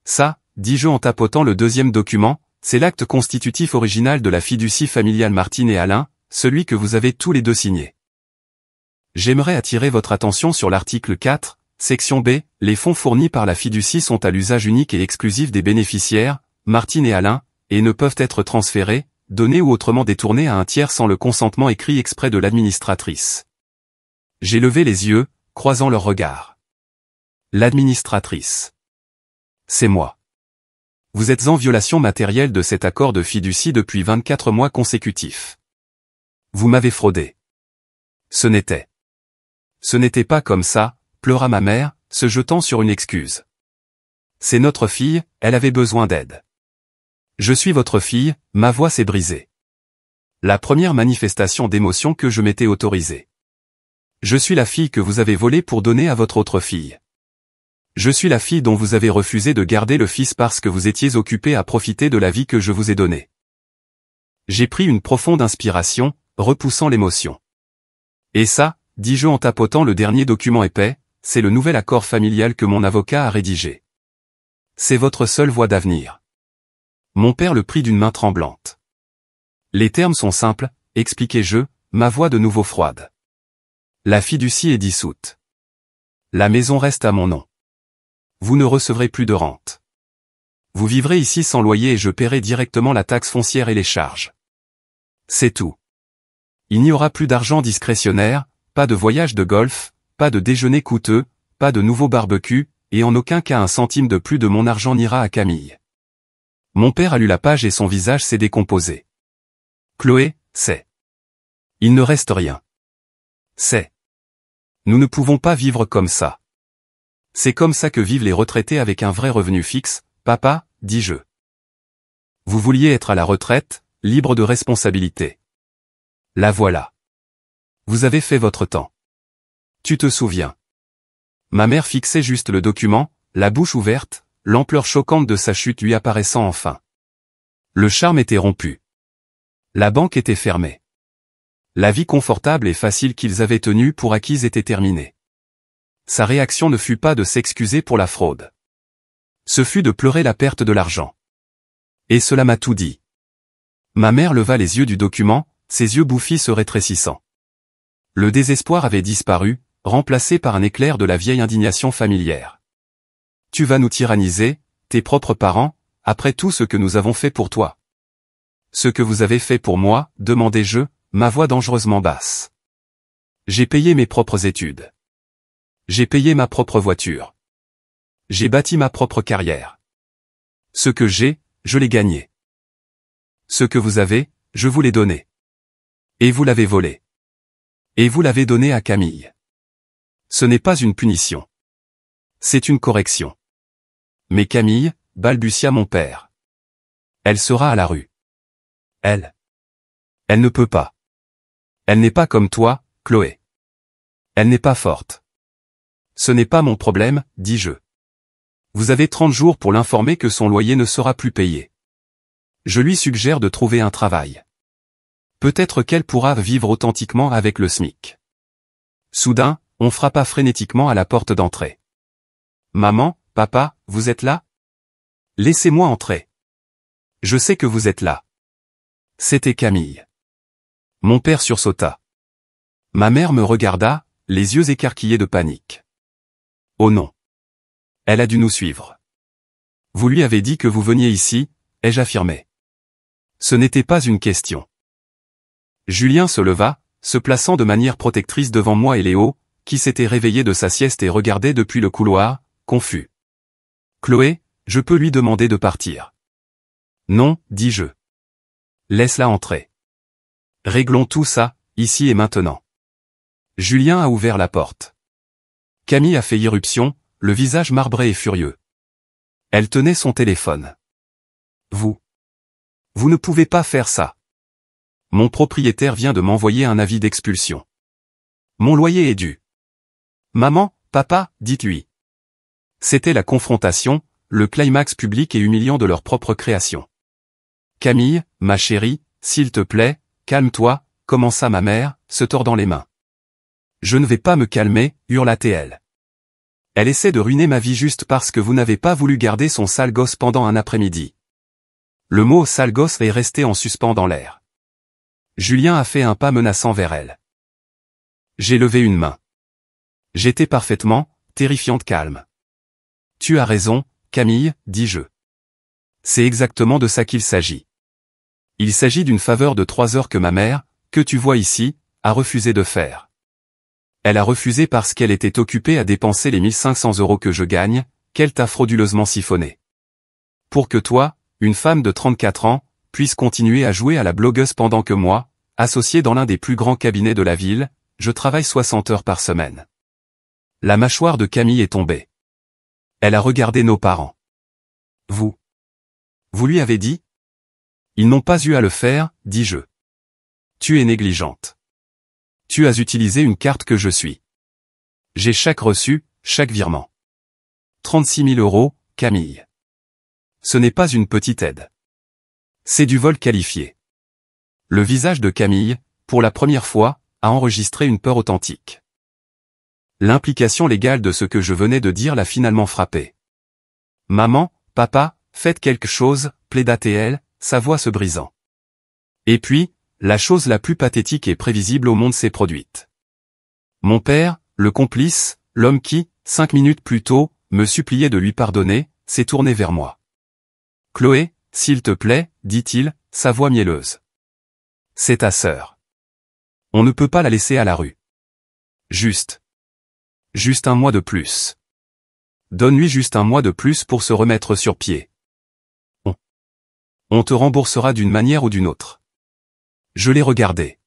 Ça, dis-je en tapotant le deuxième document, c'est l'acte constitutif original de la fiducie familiale Martine et Alain, celui que vous avez tous les deux signé. J'aimerais attirer votre attention sur l'article 4, section B, les fonds fournis par la fiducie sont à l'usage unique et exclusif des bénéficiaires, Martine et Alain, et ne peuvent être transférés, donnés ou autrement détournés à un tiers sans le consentement écrit exprès de l'administratrice. J'ai levé les yeux, croisant leurs regards. L'administratrice. C'est moi. Vous êtes en violation matérielle de cet accord de fiducie depuis 24 mois consécutifs. Vous m'avez fraudé. Ce n'était pas comme ça, pleura ma mère, se jetant sur une excuse. C'est notre fille, elle avait besoin d'aide. Je suis votre fille, ma voix s'est brisée. La première manifestation d'émotion que je m'étais autorisée. Je suis la fille que vous avez volée pour donner à votre autre fille. Je suis la fille dont vous avez refusé de garder le fils parce que vous étiez occupé à profiter de la vie que je vous ai donnée. J'ai pris une profonde inspiration, repoussant l'émotion. Et ça, dis-je en tapotant le dernier document épais, c'est le nouvel accord familial que mon avocat a rédigé. C'est votre seule voie d'avenir. Mon père le prit d'une main tremblante. Les termes sont simples, expliquai-je, ma voix de nouveau froide. La fiducie est dissoute. La maison reste à mon nom. Vous ne recevrez plus de rente. Vous vivrez ici sans loyer et je paierai directement la taxe foncière et les charges. C'est tout. Il n'y aura plus d'argent discrétionnaire, pas de voyage de golf, pas de déjeuner coûteux, pas de nouveau barbecue, et en aucun cas un centime de plus de mon argent n'ira à Camille. Mon père a lu la page et son visage s'est décomposé. Chloé, c'est. Il ne reste rien. C'est. Nous ne pouvons pas vivre comme ça. C'est comme ça que vivent les retraités avec un vrai revenu fixe, papa, dis-je. Vous vouliez être à la retraite, libre de responsabilité. La voilà. Vous avez fait votre temps. Tu te souviens. Ma mère fixait juste le document, la bouche ouverte, l'ampleur choquante de sa chute lui apparaissant enfin. Le charme était rompu. La banque était fermée. La vie confortable et facile qu'ils avaient tenue pour acquise était terminée. Sa réaction ne fut pas de s'excuser pour la fraude. Ce fut de pleurer la perte de l'argent. Et cela m'a tout dit. Ma mère leva les yeux du document, ses yeux bouffis se rétrécissant. Le désespoir avait disparu, remplacé par un éclair de la vieille indignation familière. Tu vas nous tyranniser, tes propres parents, après tout ce que nous avons fait pour toi. Ce que vous avez fait pour moi, demandai-je, ma voix dangereusement basse. J'ai payé mes propres études. J'ai payé ma propre voiture. J'ai bâti ma propre carrière. Ce que j'ai, je l'ai gagné. Ce que vous avez, je vous l'ai donné. Et vous l'avez volé. Et vous l'avez donné à Camille. Ce n'est pas une punition. C'est une correction. Mais Camille, balbutia mon père. Elle sera à la rue. Elle ne peut pas. Elle n'est pas comme toi, Chloé. Elle n'est pas forte. Ce n'est pas mon problème, dis-je. Vous avez 30 jours pour l'informer que son loyer ne sera plus payé. Je lui suggère de trouver un travail. Peut-être qu'elle pourra vivre authentiquement avec le SMIC. Soudain, on frappa frénétiquement à la porte d'entrée. Maman, papa, vous êtes là? Laissez-moi entrer. Je sais que vous êtes là. C'était Camille. Mon père sursauta. Ma mère me regarda, les yeux écarquillés de panique. Oh non. Elle a dû nous suivre. Vous lui avez dit que vous veniez ici, ai-je affirmé. Ce n'était pas une question. Julien se leva, se plaçant de manière protectrice devant moi et Léo, qui s'était réveillé de sa sieste et regardait depuis le couloir, confus. Chloé, je peux lui demander de partir. Non, dis-je. Laisse-la entrer. Réglons tout ça, ici et maintenant. Julien a ouvert la porte. Camille a fait irruption, le visage marbré et furieux. Elle tenait son téléphone. Vous ne pouvez pas faire ça. Mon propriétaire vient de m'envoyer un avis d'expulsion. Mon loyer est dû. Maman, papa, dites-lui. C'était la confrontation, le climax public et humiliant de leur propre création. Camille, ma chérie, s'il te plaît, calme-toi, commença ma mère, se tordant les mains. Je ne vais pas me calmer, hurla-t-elle. Elle essaie de ruiner ma vie juste parce que vous n'avez pas voulu garder son sale gosse pendant un après-midi. Le mot sale gosse est resté en suspens dans l'air. Julien a fait un pas menaçant vers elle. J'ai levé une main. J'étais parfaitement, terrifiante calme. Tu as raison, Camille, dis-je. C'est exactement de ça qu'il s'agit. Il s'agit d'une faveur de 3 heures que ma mère, que tu vois ici, a refusé de faire. Elle a refusé parce qu'elle était occupée à dépenser les 1500 € que je gagne, qu'elle t'a frauduleusement siphonné. Pour que toi, une femme de 34 ans, puisse continuer à jouer à la blogueuse pendant que moi, associé dans l'un des plus grands cabinets de la ville, je travaille 60 heures par semaine. La mâchoire de Camille est tombée. Elle a regardé nos parents. Vous lui avez dit? Ils n'ont pas eu à le faire, dis-je. Tu es négligente. Tu as utilisé une carte que je suis. J'ai chaque reçu, chaque virement. 36 000 €, Camille. Ce n'est pas une petite aide. C'est du vol qualifié. Le visage de Camille, pour la première fois, a enregistré une peur authentique. L'implication légale de ce que je venais de dire l'a finalement frappé. Maman, papa, faites quelque chose, plaida-t-elle, sa voix se brisant. Et puis, la chose la plus pathétique et prévisible au monde s'est produite. Mon père, le complice, l'homme qui, 5 minutes plus tôt, me suppliait de lui pardonner, s'est tourné vers moi. Chloé, s'il te plaît, dit-il, sa voix mielleuse. C'est ta sœur. On ne peut pas la laisser à la rue. Juste un mois de plus. Donne-lui juste un mois de plus pour se remettre sur pied. On te remboursera d'une manière ou d'une autre. Je l'ai regardé.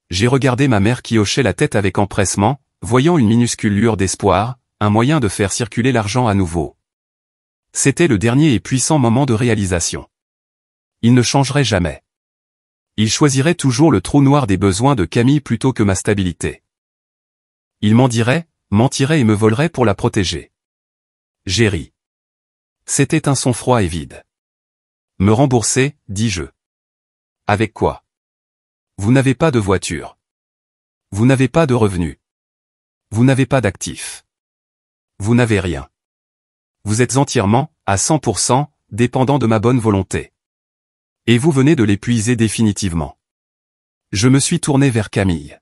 J'ai regardé ma mère qui hochait la tête avec empressement, voyant une minuscule lueur d'espoir, un moyen de faire circuler l'argent à nouveau. C'était le dernier et puissant moment de réalisation. Il ne changerait jamais. Il choisirait toujours le trou noir des besoins de Camille plutôt que ma stabilité. Il mentirait et me volerait pour la protéger. J'ai ri. C'était un son froid et vide. Me rembourser, dis-je. Avec quoi? Vous n'avez pas de voiture. Vous n'avez pas de revenus. Vous n'avez pas d'actifs. Vous n'avez rien. Vous êtes entièrement, à 100%, dépendant de ma bonne volonté. Et vous venez de l'épuiser définitivement. Je me suis tourné vers Camille.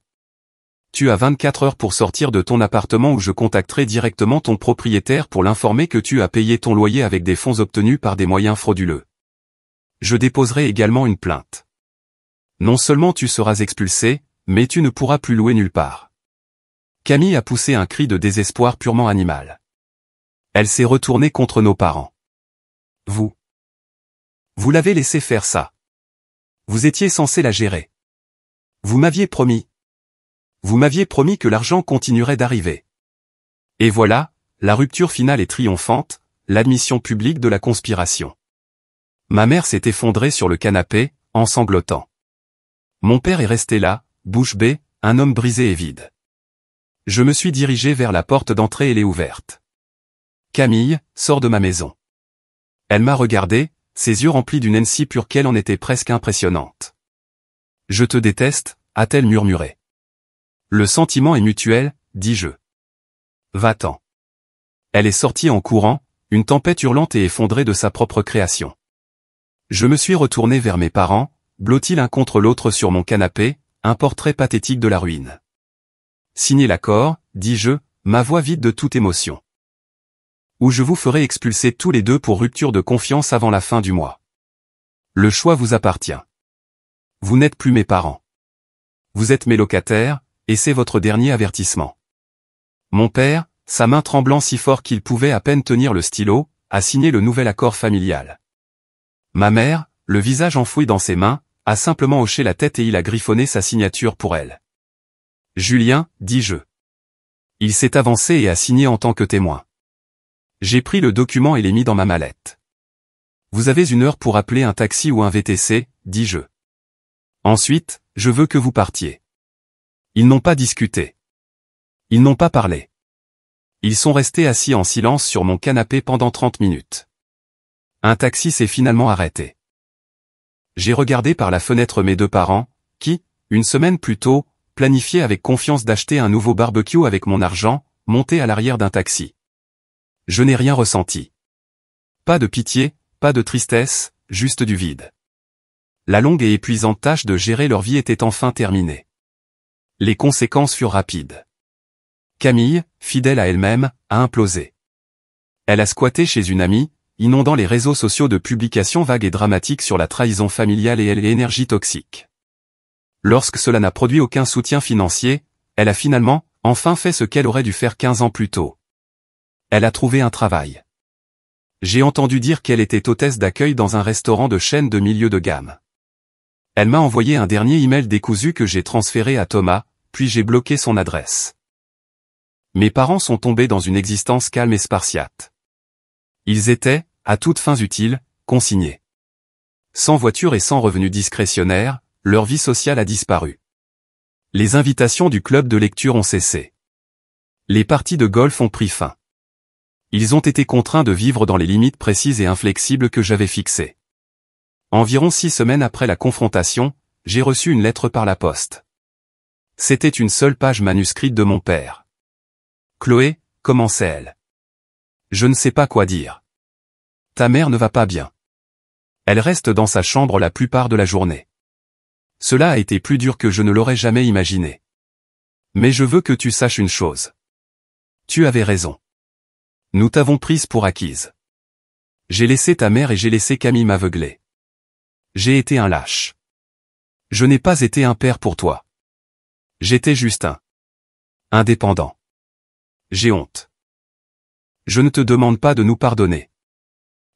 Tu as 24 heures pour sortir de ton appartement ou je contacterai directement ton propriétaire pour l'informer que tu as payé ton loyer avec des fonds obtenus par des moyens frauduleux. Je déposerai également une plainte. Non seulement tu seras expulsé, mais tu ne pourras plus louer nulle part. Camille a poussé un cri de désespoir purement animal. Elle s'est retournée contre nos parents. Vous l'avez laissé faire ça. Vous étiez censé la gérer. Vous m'aviez promis. Vous m'aviez promis que l'argent continuerait d'arriver. Et voilà, la rupture finale est triomphante, l'admission publique de la conspiration. Ma mère s'est effondrée sur le canapé, en sanglotant. Mon père est resté là, bouche bée, un homme brisé et vide. Je me suis dirigé vers la porte d'entrée et l'ai ouverte. Camille, sors de ma maison. Elle m'a regardé, ses yeux remplis d'une haine si pure qu'elle en était presque impressionnante. Je te déteste, a-t-elle murmuré. Le sentiment est mutuel, dis-je. Va-t'en. Elle est sortie en courant, une tempête hurlante et effondrée de sa propre création. Je me suis retourné vers mes parents, blottis l'un contre l'autre sur mon canapé, un portrait pathétique de la ruine. Signez l'accord, dis-je, ma voix vide de toute émotion. Ou je vous ferai expulser tous les deux pour rupture de confiance avant la fin du mois. Le choix vous appartient. Vous n'êtes plus mes parents. Vous êtes mes locataires, et c'est votre dernier avertissement. Mon père, sa main tremblant si fort qu'il pouvait à peine tenir le stylo, a signé le nouvel accord familial. Ma mère, le visage enfoui dans ses mains, a simplement hoché la tête et il a griffonné sa signature pour elle. Julien, dis-je. Il s'est avancé et a signé en tant que témoin. J'ai pris le document et l'ai mis dans ma mallette. Vous avez 1 heure pour appeler un taxi ou un VTC, dis-je. Ensuite, je veux que vous partiez. Ils n'ont pas discuté. Ils n'ont pas parlé. Ils sont restés assis en silence sur mon canapé pendant 30 minutes. Un taxi s'est finalement arrêté. J'ai regardé par la fenêtre mes 2 parents, qui, une semaine plus tôt, planifiaient avec confiance d'acheter un nouveau barbecue avec mon argent, montés à l'arrière d'un taxi. Je n'ai rien ressenti. Pas de pitié, pas de tristesse, juste du vide. La longue et épuisante tâche de gérer leur vie était enfin terminée. Les conséquences furent rapides. Camille, fidèle à elle-même, a implosé. Elle a squatté chez une amie, inondant les réseaux sociaux de publications vagues et dramatiques sur la trahison familiale et l'énergie toxique. Lorsque cela n'a produit aucun soutien financier, elle a finalement, enfin fait ce qu'elle aurait dû faire 15 ans plus tôt. Elle a trouvé un travail. J'ai entendu dire qu'elle était hôtesse d'accueil dans un restaurant de chaîne de milieu de gamme. Elle m'a envoyé un dernier email décousu que j'ai transféré à Thomas, puis j'ai bloqué son adresse. Mes parents sont tombés dans une existence calme et spartiate. Ils étaient, à toutes fins utiles, consignés. Sans voiture et sans revenus discrétionnaires, leur vie sociale a disparu. Les invitations du club de lecture ont cessé. Les parties de golf ont pris fin. Ils ont été contraints de vivre dans les limites précises et inflexibles que j'avais fixées. Environ 6 semaines après la confrontation, j'ai reçu une lettre par la poste. C'était une seule page manuscrite de mon père. Chloé, commençait-elle. Je ne sais pas quoi dire. Ta mère ne va pas bien. Elle reste dans sa chambre la plupart de la journée. Cela a été plus dur que je ne l'aurais jamais imaginé. Mais je veux que tu saches une chose. Tu avais raison. Nous t'avons prise pour acquise. J'ai laissé ta mère et j'ai laissé Camille m'aveugler. J'ai été un lâche. Je n'ai pas été un père pour toi. J'étais juste un indépendant. J'ai honte. Je ne te demande pas de nous pardonner.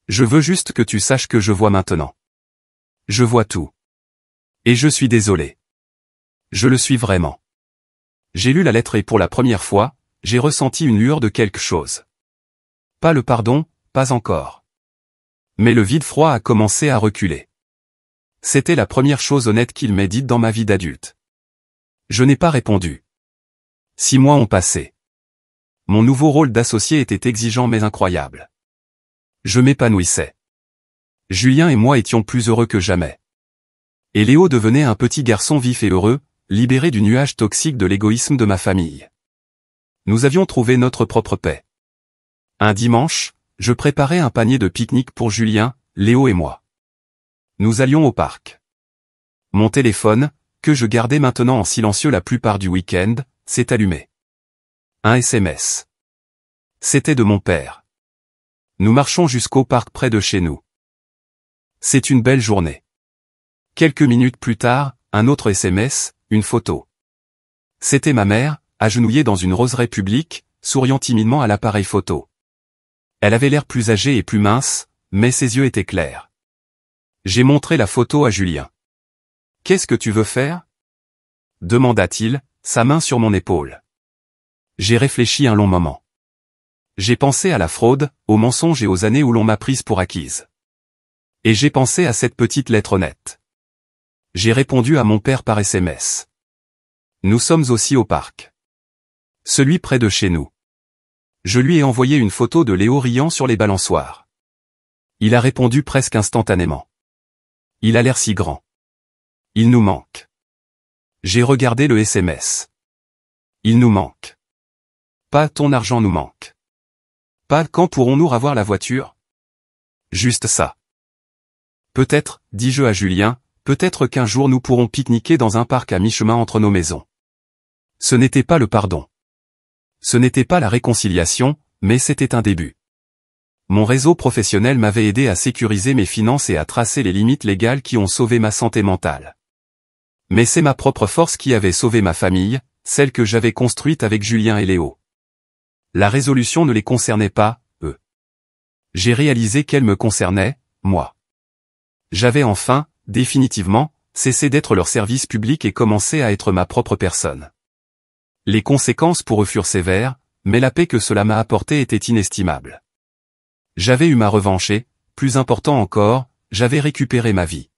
Je veux juste que tu saches que je vois maintenant. Je vois tout. Et je suis désolé. Je le suis vraiment. J'ai lu la lettre et pour la première fois, j'ai ressenti une lueur de quelque chose. Pas le pardon, pas encore. Mais le vide froid a commencé à reculer. C'était la première chose honnête qu'il m'ait dite dans ma vie d'adulte. Je n'ai pas répondu. 6 mois ont passé. Mon nouveau rôle d'associé était exigeant mais incroyable. Je m'épanouissais. Julien et moi étions plus heureux que jamais. Et Léo devenait un petit garçon vif et heureux, libéré du nuage toxique de l'égoïsme de ma famille. Nous avions trouvé notre propre paix. Un dimanche, je préparais un panier de pique-nique pour Julien, Léo et moi. Nous allions au parc. Mon téléphone, que je gardais maintenant en silencieux la plupart du week-end, s'est allumé. Un SMS. C'était de mon père. Nous marchons jusqu'au parc près de chez nous. C'est une belle journée. Quelques minutes plus tard, un autre SMS, une photo. C'était ma mère, agenouillée dans une roseraie publique, souriant timidement à l'appareil photo. Elle avait l'air plus âgée et plus mince, mais ses yeux étaient clairs. J'ai montré la photo à Julien. « Qu'est-ce que tu veux faire ?» demanda-t-il, sa main sur mon épaule. J'ai réfléchi un long moment. J'ai pensé à la fraude, aux mensonges et aux années où l'on m'a prise pour acquise. Et j'ai pensé à cette petite lettre honnête. J'ai répondu à mon père par SMS. Nous sommes aussi au parc. Celui près de chez nous. Je lui ai envoyé une photo de Léo riant sur les balançoires. Il a répondu presque instantanément. Il a l'air si grand. Il nous manque. J'ai regardé le SMS. Il nous manque. Pas ton argent nous manque. Pas quand pourrons-nous ravoir la voiture? Juste ça. Peut-être, dis-je à Julien, peut-être qu'un jour nous pourrons pique-niquer dans un parc à mi-chemin entre nos maisons. Ce n'était pas le pardon. Ce n'était pas la réconciliation, mais c'était un début. Mon réseau professionnel m'avait aidé à sécuriser mes finances et à tracer les limites légales qui ont sauvé ma santé mentale. Mais c'est ma propre force qui avait sauvé ma famille, celle que j'avais construite avec Julien et Léo. La résolution ne les concernait pas, eux. J'ai réalisé qu'elle me concernait, moi. J'avais enfin, définitivement, cessé d'être leur service public et commencé à être ma propre personne. Les conséquences pour eux furent sévères, mais la paix que cela m'a apportée était inestimable. J'avais eu ma revanche et, plus important encore, j'avais récupéré ma vie.